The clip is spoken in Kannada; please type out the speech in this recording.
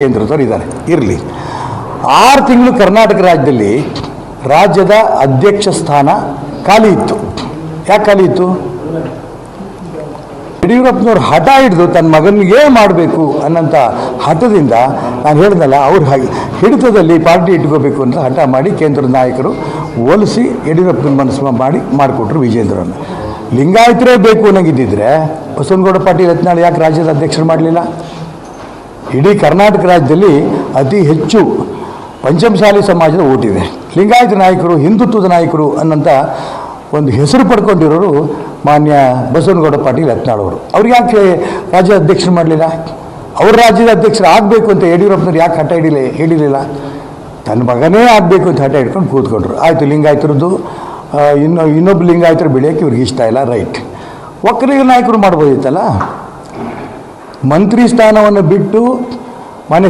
ಕೇಂದ್ರದವರು ಇದ್ದಾರೆ. ಇರಲಿ, 6 ತಿಂಗಳು ಕರ್ನಾಟಕ ರಾಜ್ಯದಲ್ಲಿ ರಾಜ್ಯದ ಅಧ್ಯಕ್ಷ ಸ್ಥಾನ ಖಾಲಿ ಇತ್ತು. ಯಾಕೆ ಖಾಲಿ ಇತ್ತು? ಯಡಿಯೂರಪ್ಪನವ್ರು ಹಠ ಹಿಡಿದು ತನ್ನ ಮಗನಿಗೆ ಮಾಡಬೇಕು ಅನ್ನೋಂಥ ಹಠದಿಂದ, ನಾನು ಹೇಳಿದ್ನಲ್ಲ, ಅವ್ರು ಹಾಗೆ ಹಿಡಿತದಲ್ಲಿ ಪಾರ್ಟಿ ಇಟ್ಕೋಬೇಕು ಅಂತ ಹಠ ಮಾಡಿ ಕೇಂದ್ರದ ನಾಯಕರು ಒಲಿಸಿ ಯಡಿಯೂರಪ್ಪನ ಮನಸ್ಸು ಮಾಡಿಕೊಟ್ರು ವಿಜೇಂದ್ರನ್ನು. ಲಿಂಗಾಯತರೇ ಬೇಕು ಅನ್ನೋಂಗಿದ್ದಿದ್ರೆ ಬಸವನಗೌಡ ಪಾಟೀಲ್ ಯತ್ನಾಳ್ ಯಾಕೆ ರಾಜ್ಯದ ಅಧ್ಯಕ್ಷರು ಮಾಡಲಿಲ್ಲ? ಇಡೀ ಕರ್ನಾಟಕ ರಾಜ್ಯದಲ್ಲಿ ಅತಿ ಹೆಚ್ಚು ಪಂಚಮಸಾಲಿ ಸಮಾಜದ ಓಟಿದೆ. ಲಿಂಗಾಯತ ನಾಯಕರು, ಹಿಂದುತ್ವದ ನಾಯಕರು ಅನ್ನೋಂಥ ಒಂದು ಹೆಸರು ಪಡ್ಕೊಂಡಿರೋರು ಮಾನ್ಯ ಬಸವನಗೌಡ ಪಾಟೀಲ್ ಯತ್ನಾಳ್ ಅವರು. ಅವ್ರಿಗೆ ಯಾಕೆ ರಾಜ್ಯ ಅಧ್ಯಕ್ಷರು ಮಾಡಲಿಲ್ಲ? ಅವ್ರ ರಾಜ್ಯದ ಅಧ್ಯಕ್ಷರು ಆಗಬೇಕು ಅಂತ ಯಡಿಯೂರಪ್ಪನವ್ರು ಯಾಕೆ ಹಠ ಹಿಡಿಲಿಲ್ಲ? ತನ್ನ ಮಗನೇ ಆಗಬೇಕು ಅಂತ ಹಠ ಹಿಡ್ಕೊಂಡು ಕೂತ್ಕೊಂಡ್ರು. ಆಯಿತು, ಲಿಂಗಾಯತರದ್ದು ಇನ್ನೊಬ್ಬ ಲಿಂಗಾಯತರು ಬೆಳೆಯೋಕ್ಕೆ ಇವ್ರಿಗೆ ಇಷ್ಟ ಇಲ್ಲ, ರೈಟ್. ಒಕ್ಕಲಿಗ ನಾಯಕರು ಮಾಡ್ಬೋದಿತ್ತಲ್ಲ. ಮಂತ್ರಿ ಸ್ಥಾನವನ್ನು ಬಿಟ್ಟು ಮಾನ್ಯ